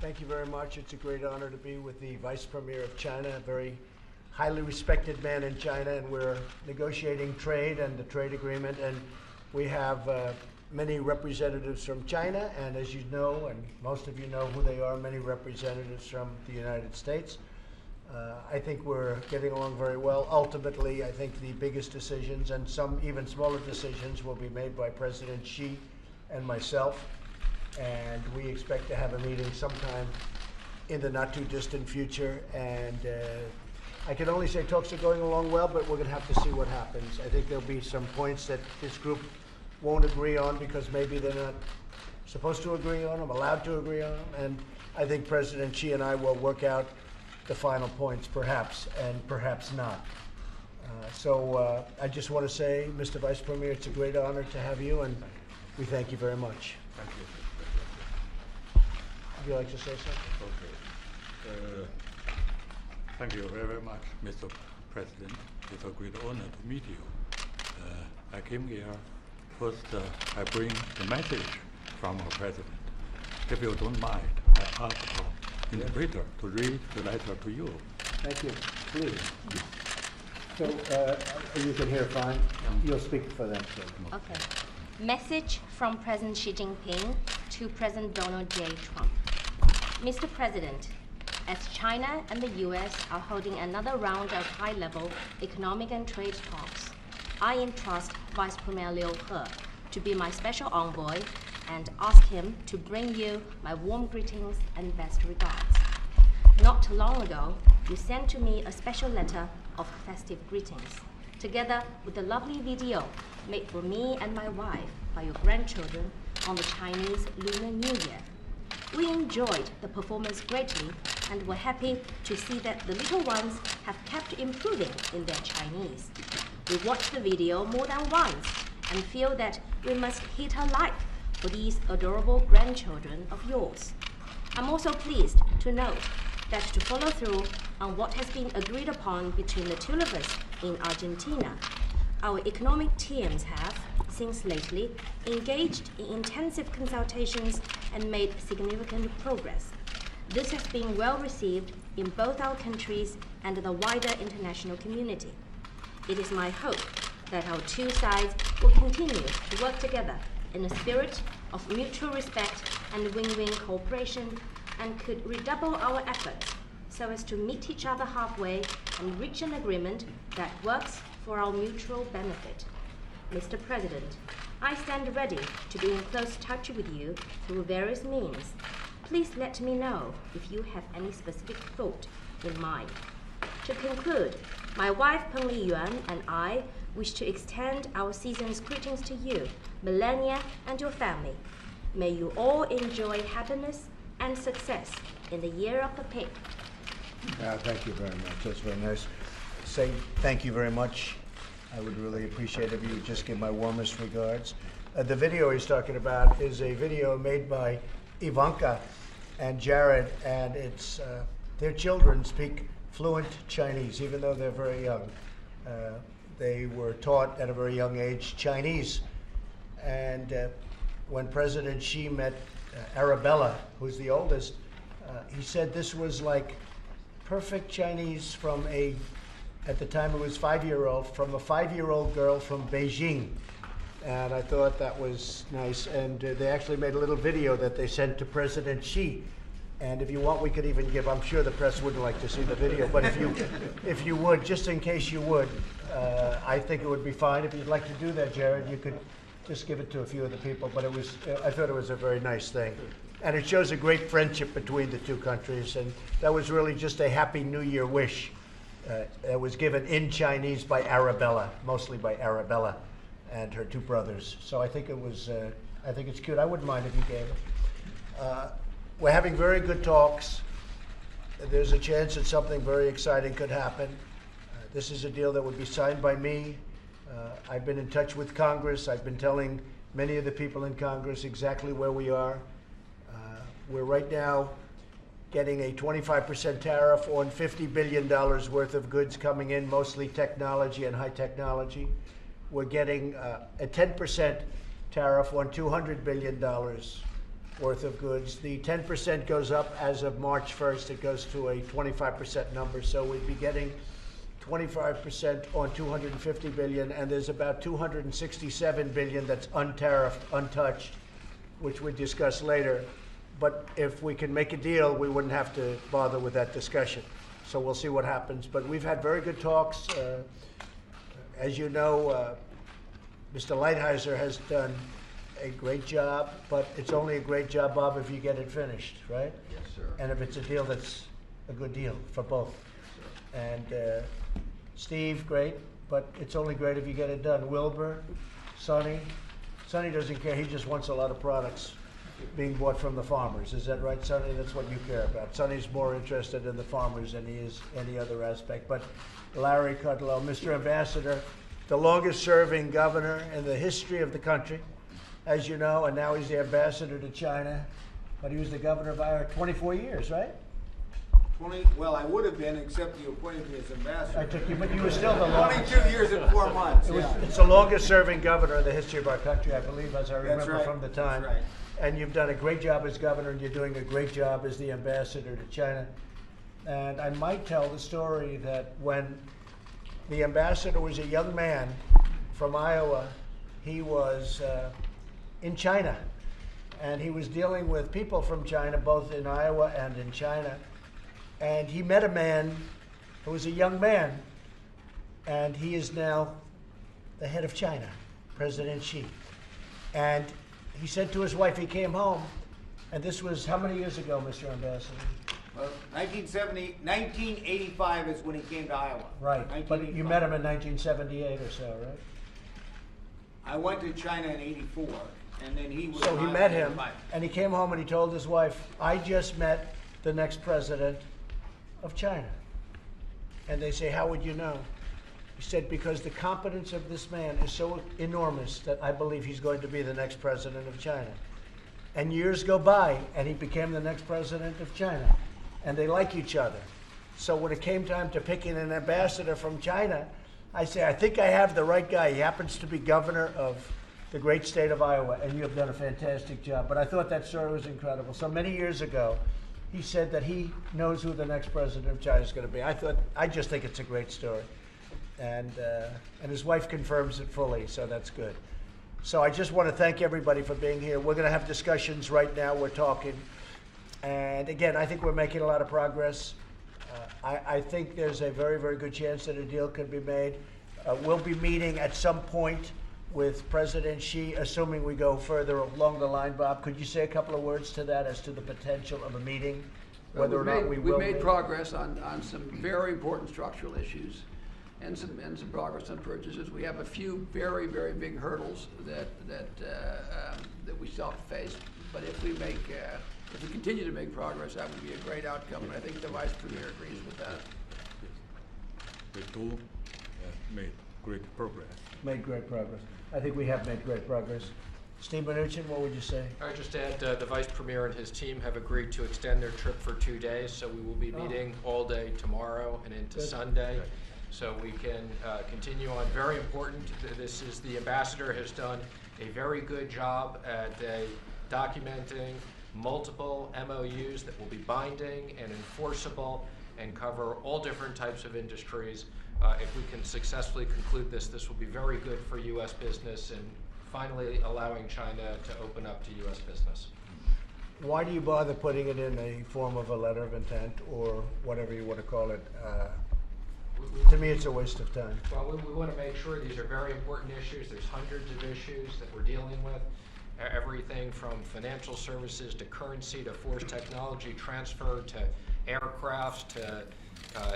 Thank you very much. It's a great honor to be with the Vice Premier of China, a very highly respected man in China, and we're negotiating trade and the trade agreement, and we have many representatives from China, and as you know, and most of you know who they are, many representatives from the United States. I think we're getting along very well. Ultimately, I think the biggest decisions and some even smaller decisions will be made by President Xi and myself, and we expect to have a meeting sometime in the not too distant future. And I can only say talks are going along well, but we're going to have to see what happens. I think there'll be some points that this group won't agree on because maybe they're not supposed to agree on them, allowed to agree on them, and I think President Xi and I will work out the final points, perhaps, and perhaps not. So I just want to say, Mr. Vice Premier, it's a great honor to have you, and we thank you very much. Thank you. Would you like to say something? Okay. Thank you very much, Mr. President. It's a great honor to meet you. I came here. First, I bring the message from our president. If you don't mind, I ask our interpreter to read the letter to you. Thank you. Please. So you can hear fine. You'll speak for them, too. Okay. Message from President Xi Jinping to President Donald J. Trump. Mr. President, as China and the U.S. are holding another round of high-level economic and trade talks, I entrust Vice Premier Liu He to be my special envoy and ask him to bring you my warm greetings and best regards. Not long ago, you sent to me a special letter of festive greetings, together with a lovely video made for me and my wife by your grandchildren on the Chinese Lunar New Year. We enjoyed the performance greatly and were happy to see that the little ones have kept improving in their Chinese. We watched the video more than once and feel that we must hit a like for these adorable grandchildren of yours. I'm also pleased to note that to follow through on what has been agreed upon between the two of us in Argentina, our economic teams have, since lately, engaged in intensive consultations and made significant progress. This has been well received in both our countries and the wider international community. It is my hope that our two sides will continue to work together in a spirit of mutual respect and win-win cooperation, and could redouble our efforts so as to meet each other halfway and reach an agreement that works for our mutual benefit. Mr. President, I stand ready to be in close touch with you through various means. Please let me know if you have any specific thought in mind. To conclude, my wife Peng Liyuan and I wish to extend our season's greetings to you, Melania, and your family. May you all enjoy happiness and success in the year of the pig. Thank you very much. That's very nice. Say thank you very much. I would really appreciate it if you would just give my warmest regards. The video he's talking about is a video made by Ivanka and Jared, and it's their children speak fluent Chinese, even though they're very young. They were taught at a very young age Chinese. And when President Xi met Arabella, who's the oldest, he said this was like perfect Chinese from at the time it was 5-year-old, from a 5-year-old girl from Beijing. And I thought that was nice. And they actually made a little video that they sent to President Xi. And if you want, we could even give, I'm sure the press wouldn't like to see the video, but if you would, just in case you would, I think it would be fine. If you'd like to do that, Jared, you could just give it to a few of the people. But I thought it was a very nice thing. And it shows a great friendship between the two countries. And that was really just a Happy New Year wish that was given in Chinese by Arabella, mostly by Arabella and her two brothers. So I think it was, I think it's cute. I wouldn't mind if you gave it. We're having very good talks. There's a chance that something very exciting could happen. This is a deal that would be signed by me. I've been in touch with Congress. I've been telling many of the people in Congress exactly where we are. We're right now getting a 25% tariff on $50 billion worth of goods coming in, mostly technology and high technology. We're getting a 10% tariff on $200 billion worth of goods. The 10% goes up as of March 1st. It goes to a 25% number. So we'd be getting 25% on 250 billion, and there's about 267 billion that's untariffed, untouched, which we discuss later. But if we can make a deal, we wouldn't have to bother with that discussion. So we'll see what happens. But we've had very good talks. As you know, Mr. Lighthizer has done a great job, but it's only a great job, Bob, if you get it finished, right? Yes, sir. And if it's a deal that's a good deal for both. And Steve, great, but it's only great if you get it done. Wilbur, Sonny doesn't care. He just wants a lot of products being bought from the farmers. Is that right, Sonny? That's what you care about. Sonny's more interested in the farmers than he is any other aspect. But Larry Kudlow, Mr. Ambassador, the longest serving governor in the history of the country, as you know, and now he's the ambassador to China. But he was the governor of Iowa 24 years, right? 20, well, I would have been, except you appointed me as ambassador. I took you, but you were still the longest. 22 years and 4 months, It's the longest serving governor in the history of our country, I believe, as I remember right. from the time. That's right. And you've done a great job as governor, and you're doing a great job as the ambassador to China. And I might tell the story that when the ambassador was a young man from Iowa, he was in China. And he was dealing with people from China, both in Iowa and in China. And he met a man who was a young man, and he is now the head of China, President Xi. And he said to his wife, he came home, and this was how many years ago, Mr. Ambassador? Well, 1985 is when he came to Iowa. Right, but you met him in 1978 or so, right? I went to China in 84, and then he was So in he Iowa met in him, 85. and he came home and he told his wife, I just met the next president of China. And they say, how would you know? He said, because the competence of this man is so enormous that I believe he's going to be the next president of China. And years go by, and he became the next president of China. And they like each other. So when it came time to picking an ambassador from China, I say, I think I have the right guy. He happens to be governor of the great state of Iowa, and you have done a fantastic job. But I thought that story was incredible. So many years ago, he said that he knows who the next president of China is going to be. I just think it's a great story. And his wife confirms it fully, so that's good. So I just want to thank everybody for being here. We're going to have discussions right now. We're talking. And again, I think we're making a lot of progress. I think there's a very, very good chance that a deal could be made. We'll be meeting at some point with President Xi, assuming we go further along the line. Bob, could you say a couple of words to that as to the potential of a meeting, whether or not we will? We've made progress on some very important structural issues and some progress on purchases. We have a few very, very big hurdles that we still have to face. But if we continue to make progress, that would be a great outcome. And I think the Vice Premier agrees with that. We do made great progress. Made great progress. I think we have made great progress. Steve Mnuchin, what would you say? I just add the Vice Premier and his team have agreed to extend their trip for 2 days, so we will be meeting all day tomorrow and into Sunday. So we can continue on. Very important, this is the ambassador has done a very good job at documenting multiple MOUs that will be binding and enforceable and cover all different types of industries. If we can successfully conclude this will be very good for U.S. business and finally allowing China to open up to U.S. business. Why do you bother putting it in a form of a letter of intent or whatever you want to call it? To me, it's a waste of time. Well, we want to make sure these are very important issues. There's hundreds of issues that we're dealing with. Everything from financial services to currency to forced technology transfer to aircrafts to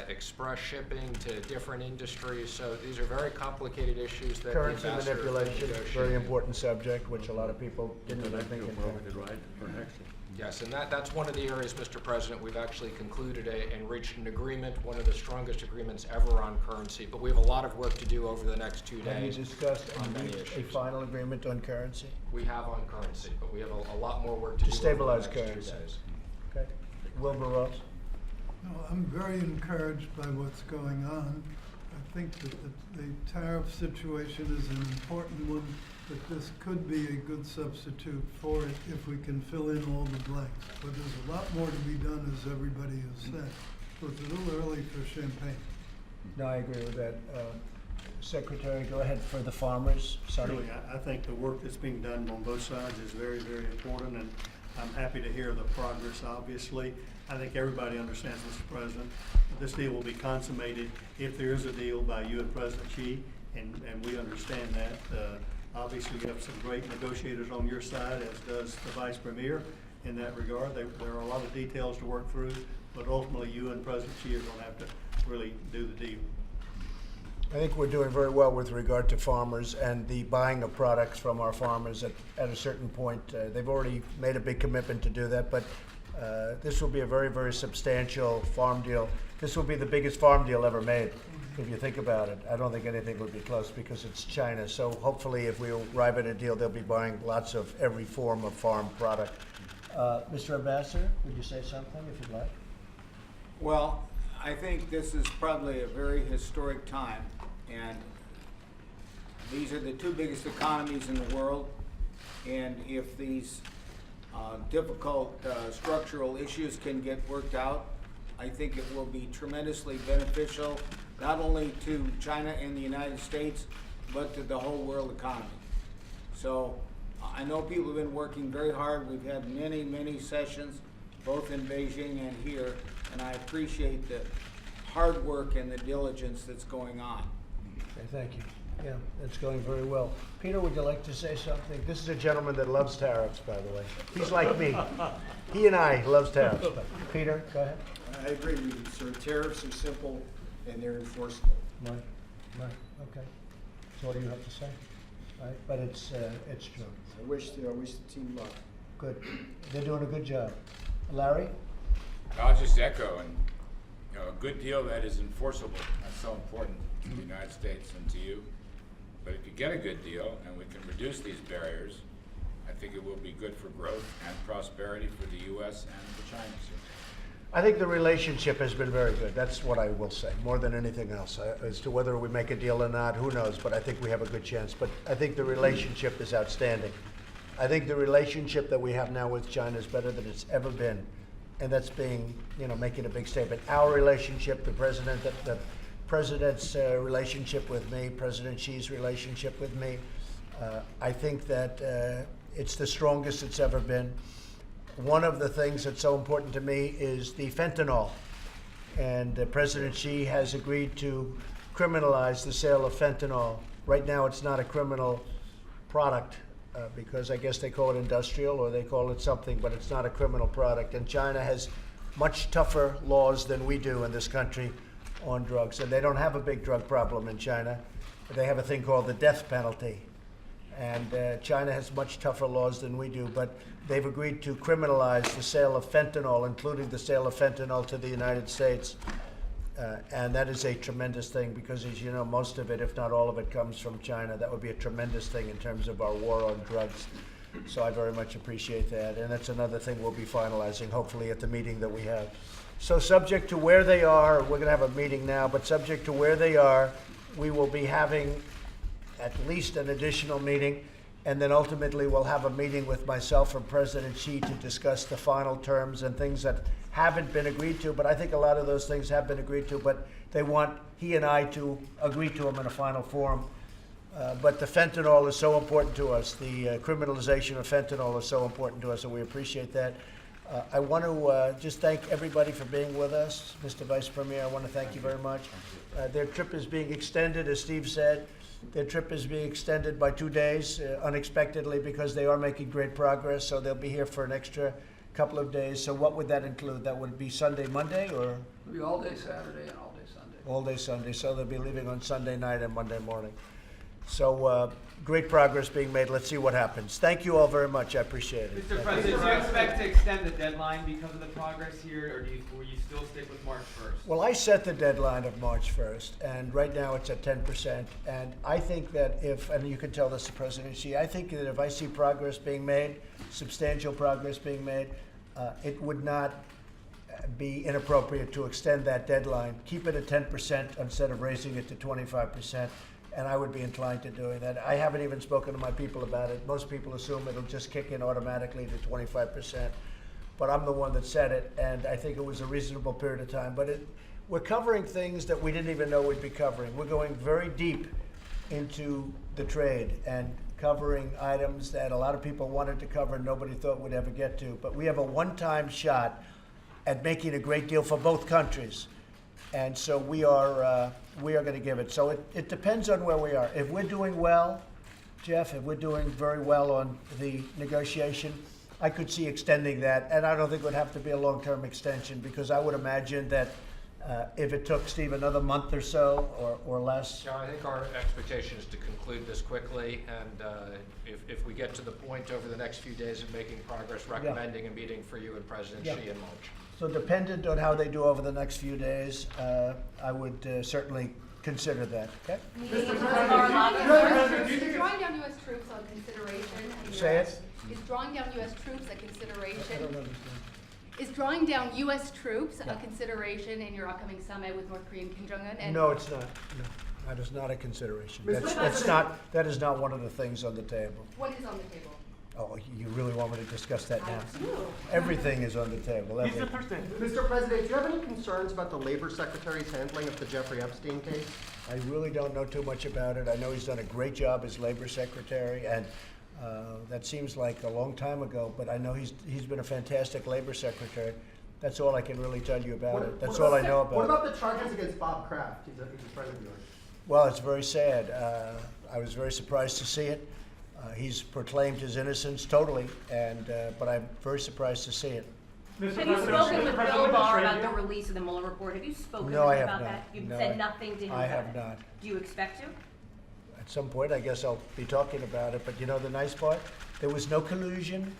express shipping to different industries. So these are very complicated issues that Currency the ambassador manipulation, negotiated. very important subject, which a lot of people didn't even think Intellectual of. property right protection. Yes, and that's one of the areas, Mr. President, we've actually concluded and reached an agreement, one of the strongest agreements ever on currency. But we have a lot of work to do over the next 2 Have you days. discussed on and many reached a issues. final agreement on currency? We have on currency, but we have a lot more work to do over the stabilize next 2 currency. days. Okay. Wilbur Ross? No, I'm very encouraged by what's going on. I think that the tariff situation is an important one, but this could be a good substitute for it if we can fill in all the blanks. But there's a lot more to be done, as everybody has said. So it's a little early for champagne. No, I agree with that. Secretary, go ahead for the farmers. Sonny? Really, I think the work that's being done on both sides is very, very important, and I'm happy to hear the progress, obviously. I think everybody understands, Mr. President, that this deal will be consummated if there is a deal by you and President Xi, and we understand that. Obviously, you have some great negotiators on your side, as does the Vice Premier in that regard. There are a lot of details to work through, but ultimately you and President Xi are going to have to really do the deal. I think we're doing very well with regard to farmers and the buying of products from our farmers at a certain point. They've already made a big commitment to do that, but this will be a very, very substantial farm deal. This will be the biggest farm deal ever made, if you think about it. I don't think anything would be close because it's China. So hopefully if we arrive at a deal, they'll be buying lots of every form of farm product. Mr. Ambassador, would you say something if you'd like? Well, I think this is probably a very historic time, and these are the two biggest economies in the world, and if these difficult structural issues can get worked out, I think it will be tremendously beneficial, not only to China and the United States, but to the whole world economy. So I know people have been working very hard. We've had many, many sessions, both in Beijing and here, and I appreciate the hard work and the diligence that's going on. Okay, thank you. Yeah, it's going very well. Peter, would you like to say something? This is a gentleman that loves tariffs, by the way. He's like me. He and I loves tariffs. But Peter, go ahead. I agree with you, sir. Tariffs are simple and they're enforceable. Right, okay. So what do you have to say? Right, but it's true. I wish the team luck. Good. They're doing a good job. Larry? I'll just echo, and a good deal that is enforceable. That's so important to the United States and to you. But if you get a good deal and we can reduce these barriers, I think it will be good for growth and prosperity for the U.S. and for China. I think the relationship has been very good. That's what I will say, more than anything else. As to whether we make a deal or not, who knows, but I think we have a good chance. But I think the relationship is outstanding. I think the relationship that we have now with China is better than it's ever been. And that's being, making a big statement. Our relationship, the president's relationship with me, President Xi's relationship with me, I think that it's the strongest it's ever been. One of the things that's so important to me is the fentanyl. And President Xi has agreed to criminalize the sale of fentanyl. Right now it's not a criminal product because I guess they call it industrial or they call it something, but it's not a criminal product. And China has much tougher laws than we do in this country on drugs. And they don't have a big drug problem in China. They have a thing called the death penalty. And China has much tougher laws than we do, but they've agreed to criminalize the sale of fentanyl, including the sale of fentanyl to the United States. And that is a tremendous thing because, as you know, most of it, if not all of it, comes from China. That would be a tremendous thing in terms of our war on drugs. So I very much appreciate that. And that's another thing we'll be finalizing, hopefully, at the meeting that we have. So subject to where they are, we're going to have a meeting now, but subject to where they are, we will be having at least an additional meeting, and then ultimately we'll have a meeting with myself and President Xi to discuss the final terms and things that haven't been agreed to, but I think a lot of those things have been agreed to, but they want he and I to agree to them in a final form. But the fentanyl is so important to us. The criminalization of fentanyl is so important to us, and we appreciate that. I want to just thank everybody for being with us. Mr. Vice Premier, I want to thank you very much. Their trip is being extended, as Steve said. Their trip is being extended by 2 days unexpectedly because they are making great progress, so they'll be here for an extra couple of days. So what would that include? That would be Sunday, Monday, or? It'll be all day Saturday and all day Sunday. All day Sunday, so they'll be leaving on Sunday night and Monday morning. So great progress being made. Let's see what happens. Thank you all very much. I appreciate it. Mr. President, do you expect to extend the deadline because of the progress here, or will you still stick with March 1st? Well, I set the deadline of March 1st, and right now it's at 10%. And I think that and you can tell this to President Xi, I think that if I see progress being made, substantial progress being made, it would not be inappropriate to extend that deadline. Keep it at 10% instead of raising it to 25%, and I would be inclined to doing that. I haven't even spoken to my people about it. Most people assume it'll just kick in automatically to 25%, but I'm the one that said it, and I think it was a reasonable period of time. But we're covering things that we didn't even know we'd be covering. We're going very deep into the trade and covering items that a lot of people wanted to cover and nobody thought we'd ever get to. But we have a one-time shot at making a great deal for both countries. And so we are going to give it. So it depends on where we are. If we're doing well, Jeff, if we're doing very well on the negotiation, I could see extending that. And I don't think it would have to be a long-term extension, because I would imagine that if it took, Steve, another month or so or less. Yeah, I think our expectation is to conclude this quickly, and if we get to the point over the next few days of making progress, recommending a meeting for you and President Xi in March. So dependent on how they do over the next few days, I would certainly consider that. Okay? Is drawing down U.S. troops a consideration? Say it. Is drawing down U.S. troops a consideration? I don't understand. Is drawing down U.S. troops a consideration in your upcoming summit with North Korean Kim Jong-un? And No, it's not. No, that is not a consideration. That is not one of the things on the table. what is on the table? Oh, you really want me to discuss that now? I do. Everything is on the table. Mr. President, do you have any concerns about the Labor Secretary's handling of the Jeffrey Epstein case? I really don't know too much about it. I know he's done a great job as Labor Secretary, and that seems like a long time ago, but I know he's been a fantastic Labor Secretary. That's all I can really tell you about it. That's all I know about it. What about the charges against Bob Kraft? He's a friend of yours. Well, it's very sad. I was very surprised to see it. He's proclaimed his innocence totally, but I'm very surprised to see it. Have you spoken with Bill Barr about the release of the Mueller report? Have you spoken No, I have about not. that? You've No, said nothing to him I about have it? not. Do you expect to? At some point, I guess I'll be talking about it, but you know the nice part? There was no collusion,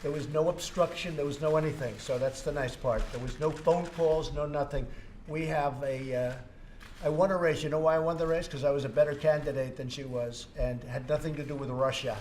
there was no obstruction, there was no anything, so that's the nice part. There was no phone calls, no nothing. We have I won a race. You know why I won the race? Because I was a better candidate than she was, and had nothing to do with Russia.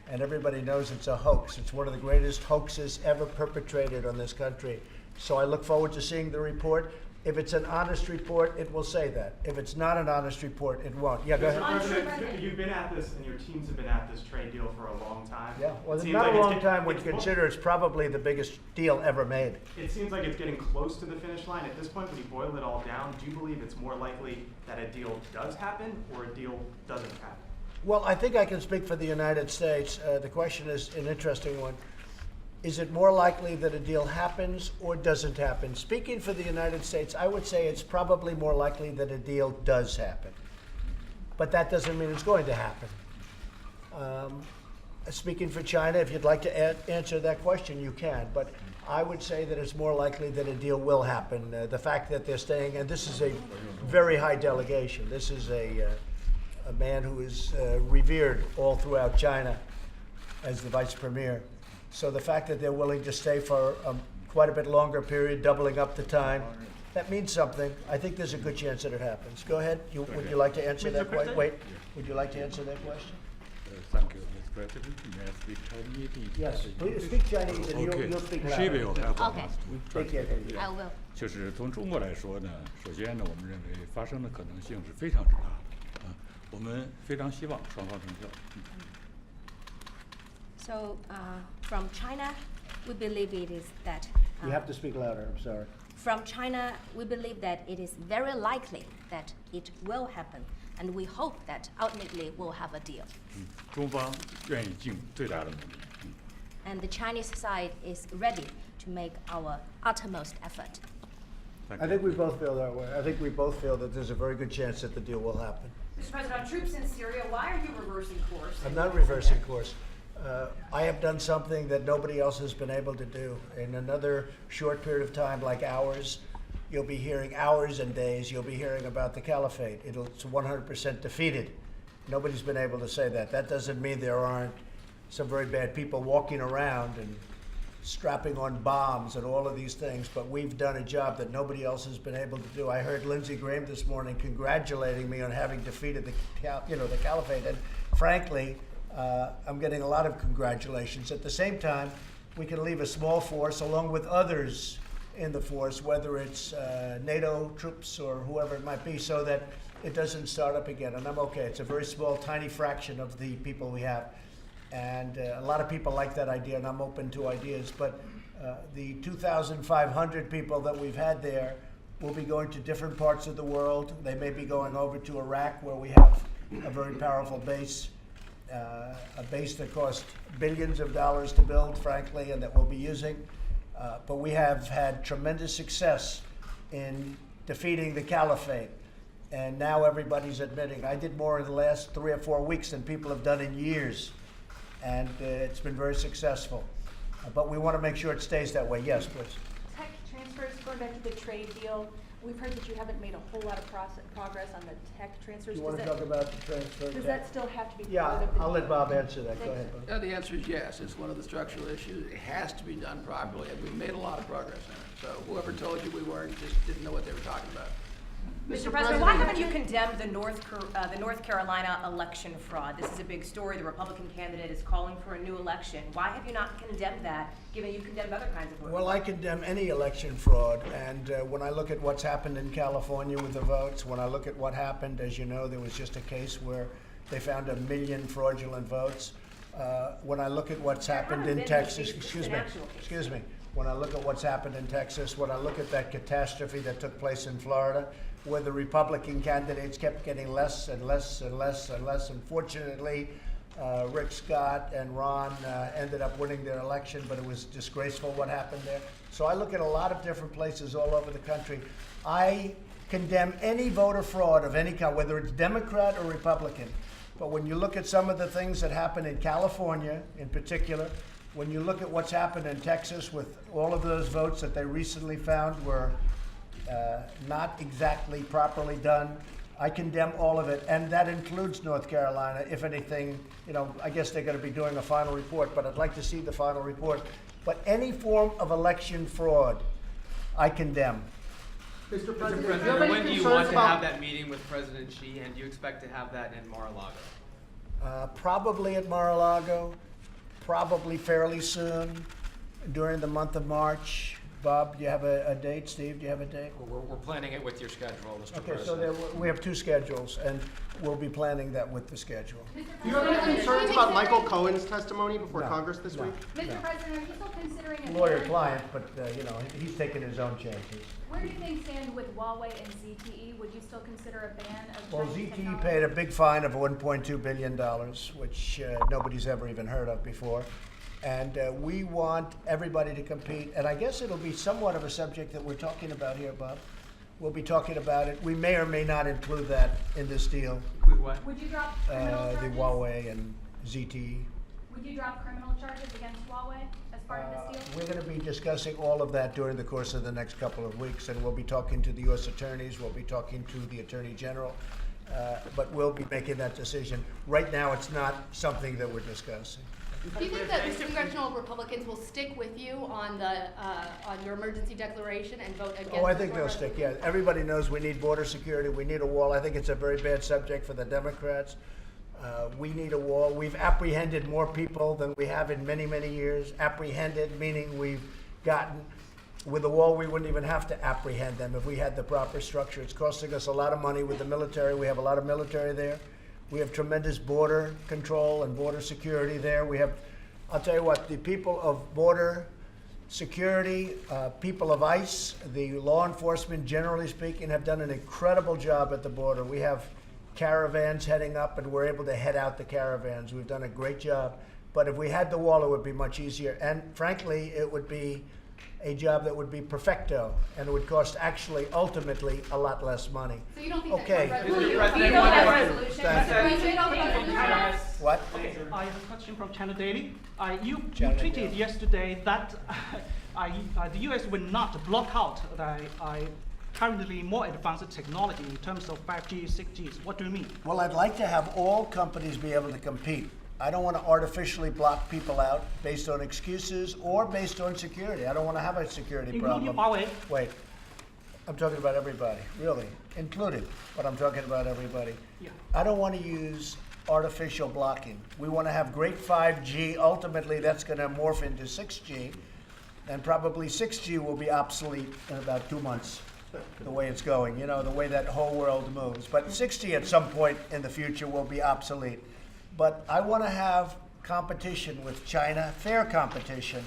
And everybody knows it's a hoax. It's one of the greatest hoaxes ever perpetrated on this country. So I look forward to seeing the report. If it's an honest report, it will say that. If it's not an honest report, it won't. Yeah, go ahead. Mr. President, you've been at this, and your teams have been at this trade deal for a long time. Yeah, well, It seems not like a it's long time when you consider it's probably the biggest deal ever made. It seems like it's getting close to the finish line. At this point, when you boil it all down, do you believe it's more likely that a deal does happen or a deal doesn't happen? Well, I think I can speak for the United States. The question is an interesting one. Is it more likely that a deal happens or doesn't happen? Speaking for the United States, I would say it's probably more likely that a deal does happen. But that doesn't mean it's going to happen. Speaking for China, if you'd like to answer that question, you can. But I would say that it's more likely that a deal will happen. The fact that they're staying, and this is a very high delegation. This is a man who is revered all throughout China as the vice premier. So the fact that they're willing to stay for quite a bit longer period, doubling up the time, that means something. I think there's a good chance that it happens. Go ahead. Would you like to answer that question? Wait. Would you like to answer that question? Thank you, Mr. President. May I speak Chinese? Yes. Please speak Chinese and Okay. you'll speak She will louder. have a Okay. must Take care. translate. I will. 就是从中国来说呢，首先呢，我们认为发生的可能性是非常之大的，我们非常希望双方成效。So, from China, we believe it is that. You have to speak louder. I'm sorry. From China, we believe that it is very likely that it will happen, and we hope that ultimately we'll have a deal. 中方愿意尽最大的努力。 And the Chinese side is ready to make our uttermost effort. I think we both feel that way. I think we both feel that there's a very good chance that the deal will happen. Mr. President, on troops in Syria, why are you reversing course? I'm not reversing course. I have done something that nobody else has been able to do. In another short period of time, like hours, you'll be hearing hours and days, you'll be hearing about the caliphate. It's 100% defeated. Nobody's been able to say that. That doesn't mean there aren't some very bad people walking around and strapping on bombs and all of these things, but we've done a job that nobody else has been able to do. I heard Lindsey Graham this morning congratulating me on having defeated the caliphate, and frankly, I'm getting a lot of congratulations. At the same time, we can leave a small force along with others in the force, whether it's NATO troops or whoever it might be, so that it doesn't start up again. And I'm okay. It's a very small, tiny fraction of the people we have. And a lot of people like that idea, and I'm open to ideas. But the 2,500 people that we've had there will be going to different parts of the world. They may be going over to Iraq, where we have a very powerful base, a base that cost billions of dollars to build, frankly, and that we'll be using. But we have had tremendous success in defeating the caliphate. And now everybody's admitting, I did more in the last 3 or 4 weeks than people have done in years. And it's been very successful. But we want to make sure it stays that way. Yes, please. Tech transfers, going back to the trade deal, we've heard that you haven't made a whole lot of progress on the tech transfers. You want to talk about the transfer? Does that still have to be Yeah, part of the I'll let deal? Bob answer that. Go ahead, Bob. The answer is yes. It's one of the structural issues. It has to be done properly, and we've made a lot of progress in it. So whoever told you we weren't just didn't know what they were talking about. Mr. President, why haven't you condemned the North Carolina election fraud? This is a big story. The Republican candidate is calling for a new election. Why have you not condemned that, given you condemned other kinds of voting? Well, I condemn any election fraud. And when I look at what's happened in California with the votes, when I look at what happened, as you know, there was just a case where they found 1 million fraudulent votes. When I look at what's happened in Texas, excuse me, when I look at what's happened in Texas, when I look at that catastrophe that took place in Florida, where the Republican candidates kept getting less and less and less and less. Unfortunately, Rick Scott and Ron ended up winning their election, but it was disgraceful what happened there. So I look at a lot of different places all over the country. I condemn any voter fraud of any kind, whether it's Democrat or Republican. But when you look at some of the things that happened in California in particular, when you look at what's happened in Texas with all of those votes that they recently found were not exactly properly done, I condemn all of it, and that includes North Carolina. If anything, you know, I guess they're going to be doing a final report, but I'd like to see the final report. But any form of election fraud, I condemn. Mr. Mr. President, President, when do you want to have that meeting with President Xi, and do you expect to have that in Mar-a-Lago? Probably at Mar-a-Lago, probably fairly soon, during the month of March. Bob, do you have a date? Steve, do you have a date? We're planning it with your schedule, Mr. Okay, President. so we have 2 schedules, and we'll be planning that with the schedule. do you have any concerns about Michael Cohen's testimony before No, Congress this no. week? Mr. President, are you still considering a ban? Lawyer-client, but, you know, he's taking his own chances. Where do things stand with Huawei and ZTE? Would you still consider a ban of Well, Chinese ZTE technology? paid a big fine of $1.2 billion, which nobody's ever even heard of before. And we want everybody to compete. And I guess it'll be somewhat of a subject that we're talking about here, Bob. We'll be talking about it. We may or may not include that in this deal, Include what? Would you drop criminal the charges? Huawei and ZTE. Would you drop criminal charges against Huawei as part of this deal? We're going to be discussing all of that during the course of the next couple of weeks, and we'll be talking to the U.S. attorneys, we'll be talking to the Attorney General, but we'll be making that decision. Right now, it's not something that we're discussing. Do you think that the congressional Republicans will stick with you on your emergency declaration and vote against? Oh, I think they'll stick, yeah. Everybody knows we need border security, we need a wall. I think it's a very bad subject for the Democrats. We need a wall. We've apprehended more people than we have in many, many years. Apprehended, meaning we've gotten, with a wall, we wouldn't even have to apprehend them if we had the proper structure. It's costing us a lot of money with the military. We have a lot of military there. We have tremendous border control and border security there. We have, I'll tell you what, the people of border security, people of ICE, the law enforcement, generally speaking, have done an incredible job at the border. We have caravans heading up, and we're able to head out the caravans. We've done a great job. But if we had the wall, it would be much easier. And frankly, it would be a job that would be perfecto, and it would cost actually, ultimately, a lot less money. So you don't think Okay. that Mr. resolution? President, You don't have a one resolution? Thank Mr. President, you don't have a resolution? What? Okay, I have a question from China Daily. You China tweeted Daily. yesterday that the U.S. will not block out the currently more advanced technology in terms of 5G, 6G. What do you mean? Well, I'd like to have all companies be able to compete. I don't want to artificially block people out based on excuses or based on security. I don't want to have a security Including problem. Huawei? Wait, I'm talking about everybody, really, including, but I'm talking about everybody. Yeah. I don't want to use artificial blocking. We want to have great 5G. Ultimately, that's going to morph into 6G. And probably 6G will be obsolete in about 2 months, the way it's going, you know, the way that whole world moves. But 6G at some point in the future will be obsolete. But I want to have competition with China, fair competition.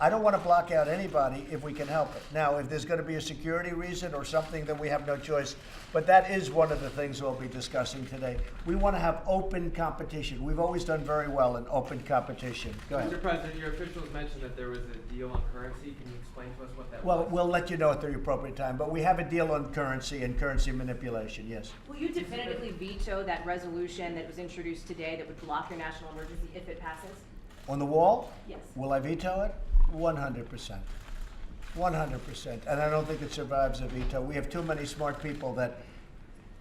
I don't want to block out anybody if we can help it. Now, if there's going to be a security reason or something, then we have no choice. But that is one of the things we'll be discussing today. We want to have open competition. We've always done very well in open competition. Go ahead. Mr. President, your officials mentioned that there was a deal on currency. Can you explain to us what that Well, was? we'll let you know at the appropriate time. But we have a deal on currency and currency manipulation, yes. Will you definitively veto that resolution that was introduced today that would block your national emergency if it passes? On the wall? Yes. Will I veto it? 100%. 100%. And I don't think it survives a veto. We have too many smart people that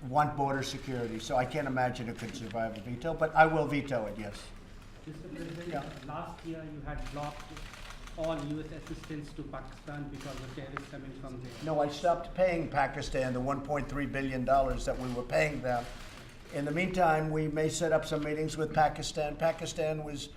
want border security, so I can't imagine it could survive a veto, but I will veto it, yes. Mr. President, Yeah. last year you had blocked all U.S. assistance to Pakistan because of terrorists coming from there. No, I stopped paying Pakistan the $1.3 billion that we were paying them. In the meantime, we may set up some meetings with Pakistan. Pakistan was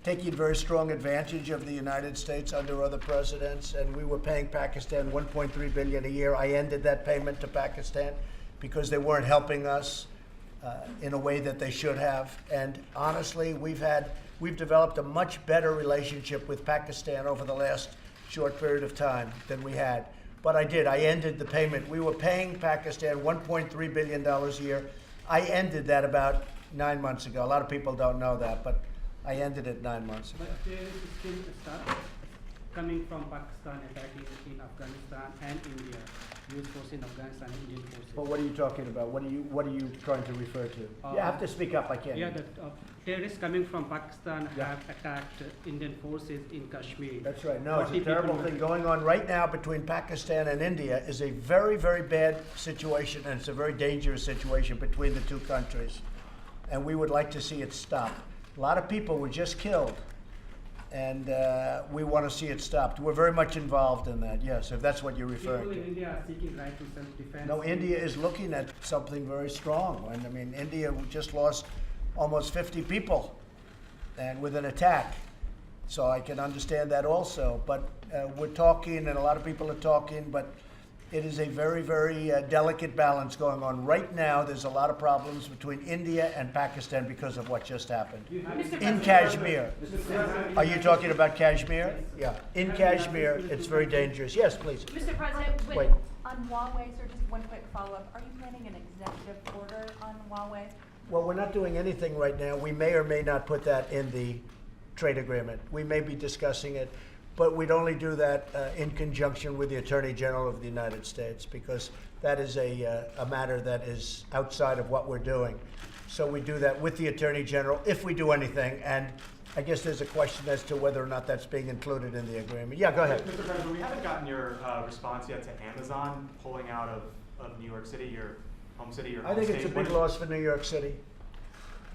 taking very strong advantage of the United States under other presidents, and we were paying Pakistan $1.3 billion a year. I ended that payment to Pakistan because they weren't helping us in a way that they should have. And honestly, we've developed a much better relationship with Pakistan over the last short period of time than we had. But I ended the payment. We were paying Pakistan $1.3 billion a year. I ended that about 9 months ago. A lot of people don't know that, but I ended it 9 months ago. But there is still coming from Pakistan attacking in Afghanistan and India. U.S. forces in Afghanistan and Indian forces. But what are you talking about? What are you trying to refer to? You have to speak up. I can't. Yeah, the terrorists coming from Pakistan have attacked Indian forces in Kashmir. That's right. No, it's a 40 terrible people thing going on right now between Pakistan and India. Is a very, very bad situation, and it's a very dangerous situation between the two countries. And we would like to see it stop. A lot of people were just killed, and we want to see it stopped. We're very much involved in that, yes, if that's what you're referring People in to. India are seeking right to self-defense. No, India is looking at something very strong. And I mean, India just lost almost 50 people and with an attack. So I can understand that also. But we're talking, and a lot of people are talking, but it is a very, very delicate balance going on. Right now, there's a lot of problems between India and Pakistan because of what just happened. In Kashmir. Are you talking about Kashmir? Yeah. In Kashmir, it's very dangerous. Yes, please. Mr. President, Wait. On Huawei, sir, just one quick follow-up. Are you planning an executive order on Huawei? Well, we're not doing anything right now. We may or may not put that in the trade agreement. We may be discussing it, but we'd only do that in conjunction with the Attorney General of the United States, because that is a matter that is outside of what we're doing. So we do that with the Attorney General if we do anything, and I guess there's a question as to whether or not that's being included in the agreement. Yeah, go ahead. Mr. President, we haven't gotten your response yet to Amazon pulling out of New York City, your home city, your I home think state. it's a big loss for New York City.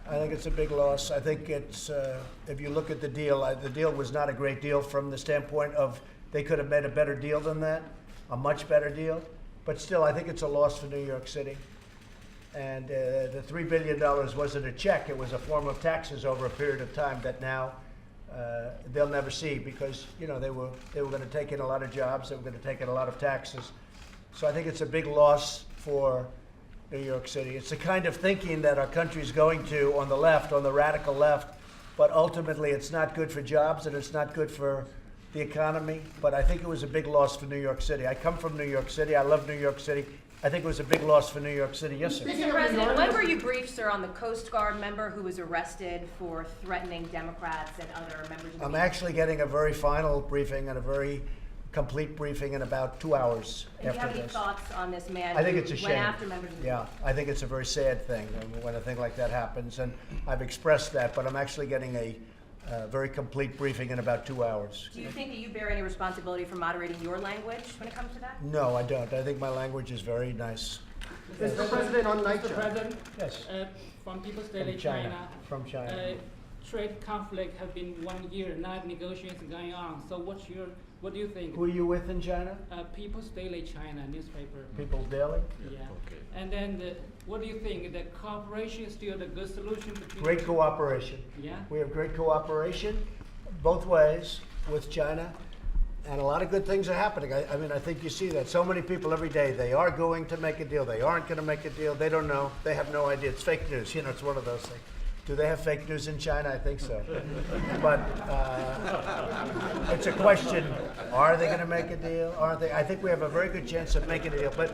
I think it's a big loss. I think it's, if you look at the deal was not a great deal from the standpoint of they could have made a better deal than that, a much better deal. But still, I think it's a loss for New York City. And the $3 billion wasn't a check. It was a form of taxes over a period of time that now they'll never see, because they were going to take in a lot of jobs. They were going to take in a lot of taxes. So I think it's a big loss for New York City. It's the kind of thinking that our country's going to on the left, on the radical left, but ultimately it's not good for jobs and it's not good for the economy. But I think it was a big loss for New York City. I come from New York City. I love New York City. I think it was a big loss for New York City. Yes, sir. Mr. President, when were you briefed, sir, on the Coast Guard member who was arrested for threatening Democrats and other members of the I'm media? actually getting a very final briefing and a very complete briefing in about 2 hours And do you after have any this. thoughts on this man I think who it's a went shame. after members of the Yeah, media? I think it's a very sad thing when a thing like that happens, and I've expressed that, but I'm actually getting a very complete briefing in about 2 hours. Do you think that you bear any responsibility for moderating your language when it comes to that? No, I don't. I think my language is very nice. Mr. President, on night Mr. President, Yes. From People's Daily From China. China, From China. trade conflict has been 1 year, now negotiations going on. So what do you think? Who are you with in China? People's Daily China newspaper. People's Daily? Yeah. And then what do you think? The cooperation is still the good solution between? Great cooperation. Yeah. We have great cooperation both ways. with China, and a lot of good things are happening. I mean, I think you see that. So many people every day, they are going to make a deal, they aren't going to make a deal, they don't know, they have no idea. It's fake news, you know, it's one of those things. Do they have fake news in China? I think so. But it's a question, are they going to make a deal? Aren't they? I think we have a very good chance of making a deal. But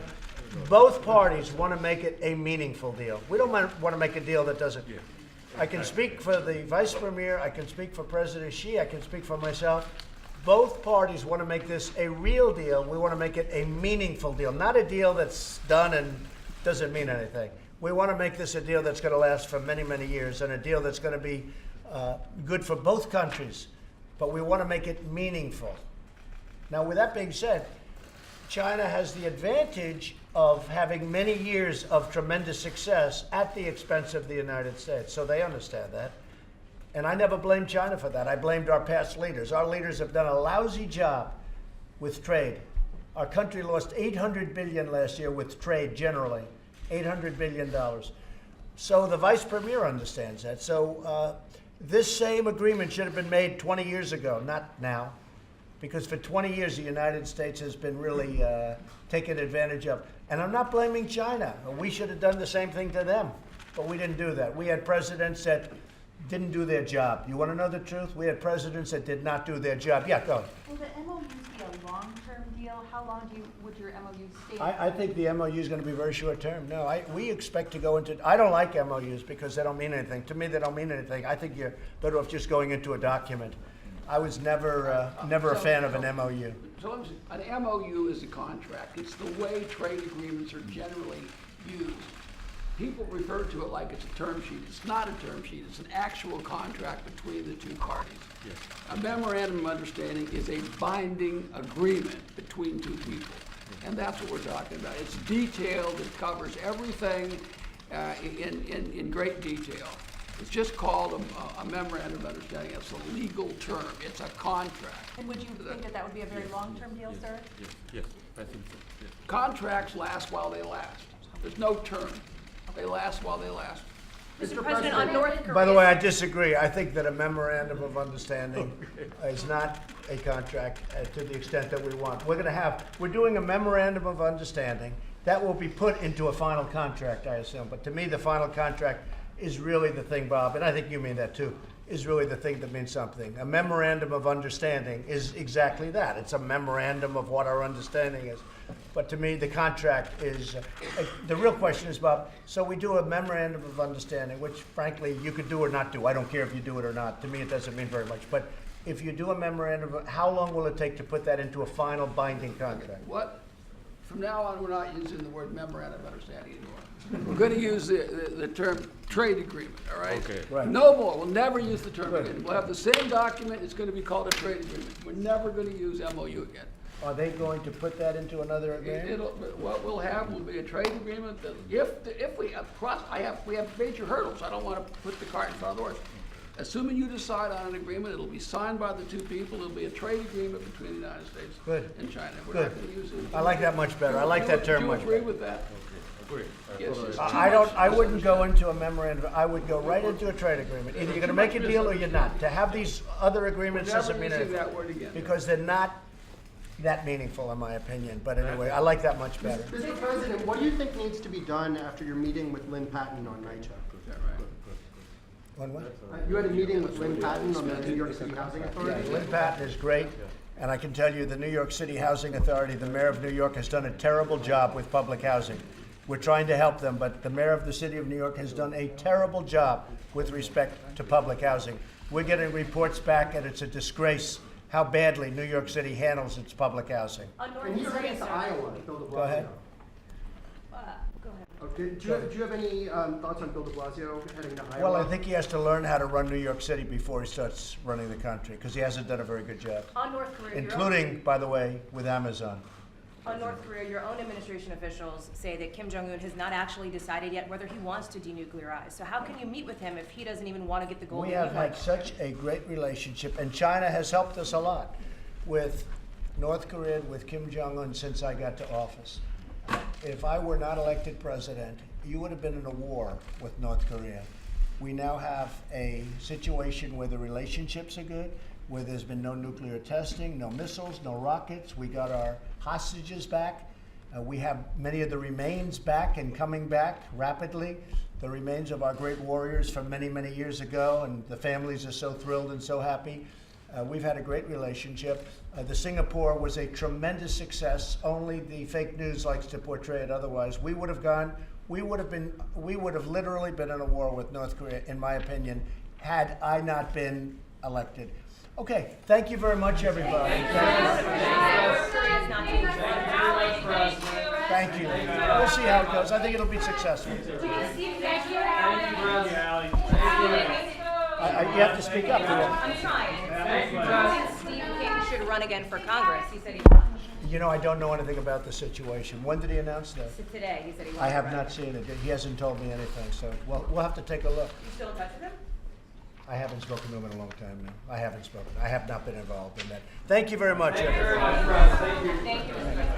both parties want to make it a meaningful deal. We don't want to make a deal that doesn't. I can speak for the Vice Premier, I can speak for President Xi, I can speak for myself. Both parties want to make this a real deal. We want to make it a meaningful deal, not a deal that's done and doesn't mean anything. We want to make this a deal that's going to last for many, many years, and a deal that's going to be good for both countries. But we want to make it meaningful. Now, with that being said, China has the advantage of having many years of tremendous success at the expense of the United States. So they understand that. And I never blamed China for that. I blamed our past leaders. Our leaders have done a lousy job with trade. Our country lost $800 billion last year with trade generally. $800 billion. So the Vice Premier understands that. So this same agreement should have been made 20 years ago, not now. Because for 20 years, the United States has been really taken advantage of. And I'm not blaming China. We should have done the same thing to them. But we didn't do that. We had presidents that didn't do their job. You want to know the truth? We had presidents that did not do their job. Yeah, go. Will the MOUs be a long-term deal? How long would your MOU stay? I think the MOU is going to be very short term. No, we expect to go into, I don't like MOUs because they don't mean anything. To me, they don't mean anything. I think you're better off just going into a document. I was never a fan of an MOU. So an MOU is a contract. It's the way trade agreements are generally used. People refer to it like it's a term sheet. It's not a term sheet. It's an actual contract between the two parties. Yes. A memorandum of understanding is a binding agreement between two people. And that's what we're talking about. It's detailed. It covers everything in great detail. It's just called a memorandum of understanding. It's a legal term. It's a contract. And would you think that that would be a very long-term deal, sir? Yes, I think so. Yes. Contracts last while they last. There's no term. They last while they last. Mr. President, on North Korea. By the way, I disagree. I think that a memorandum of understanding is not a contract to the extent that we want. We're doing a memorandum of understanding that will be put into a final contract, I assume. But to me, the final contract is really the thing, Bob, and I think you mean that too, is really the thing that means something. A memorandum of understanding is exactly that. It's a memorandum of what our understanding is. But to me, the contract is, the real question is, Bob, so we do a memorandum of understanding, which frankly, you could do or not do. I don't care if you do it or not. To me, it doesn't mean very much. But if you do a memorandum, how long will it take to put that into a final binding contract? What? From now on, we're not using the word memorandum of understanding anymore. We're going to use the term trade agreement, all right? Okay. Right. No more. We'll never use the term agreement. We'll have the same document. It's going to be called a trade agreement. We're never going to use MOU again. Are they going to put that into another agreement? What we'll have will be a trade agreement that if we have major hurdles. I don't want to put the cart in front of the horse. Assuming you decide on an agreement, it'll be signed by the two people. It'll be a trade agreement between the United States and China. We're not going to use it. I like that much better. I like that term much better. Do you agree with that? Agree. Yes, it's I wouldn't go into a memorandum. I would go right into a trade agreement. Either you're going to make a deal or you're not. To have these other agreements doesn't mean anything. That word again. Because they're not that meaningful, in my opinion. But anyway, I like that much better. Mr. President, what do you think needs to be done after your meeting with Lynn Patton on night show? Is that right? On what? You had a meeting with Lynn Patton on the New York City Housing Authority? Yeah, Lynn Patton is great. And I can tell you the New York City Housing Authority, the mayor of New York, has done a terrible job with public housing. We're trying to help them, but the mayor of the city of New York has done a terrible job with respect to public housing. We're getting reports back, and it's a disgrace how badly New York City handles its public housing. And he's heading to Iowa to Bill de Blasio. Go ahead. Go ahead. Okay. Do you have any thoughts on Bill de Blasio heading to Iowa? Well, I think he has to learn how to run New York City before he starts running the country, because he hasn't done a very good job. On North Korea, Including, by the way, with Amazon. On North Korea, your own administration officials say that Kim Jong-un has not actually decided yet whether he wants to denuclearize. So how can you meet with him if he doesn't even want to get the goal We that have he had wants? such a great relationship, and China has helped us a lot with North Korea, with Kim Jong-un since I got to office. If I were not elected president, you would have been in a war with North Korea. We now have a situation where the relationships are good. where there's been no nuclear testing, no missiles, no rockets. We got our hostages back. We have many of the remains back and coming back rapidly. The remains of our great warriors from many, many years ago, and the families are so thrilled and so happy. We've had a great relationship. The Singapore was a tremendous success. Only the fake news likes to portray it otherwise. We would have literally been in a war with North Korea, in my opinion, had I not been elected. Okay, thank you very much, everybody. Thank you. We'll see how it goes. I think it'll be successful. Thank you. You have to speak up. I'm trying. I think Steve King should run again for Congress. He said he would. You know, I don't know anything about the situation. When did he announce that? So today, he said he wanted I to have run not again. seen it. He hasn't told me anything, so we'll have to take a look. You still in touch with him? I haven't spoken to him in a long time now. I haven't spoken. I have not been involved in that. Thank you very much, Thank you everyone. very much, Russ. Thank you. Thank you, Mr. President.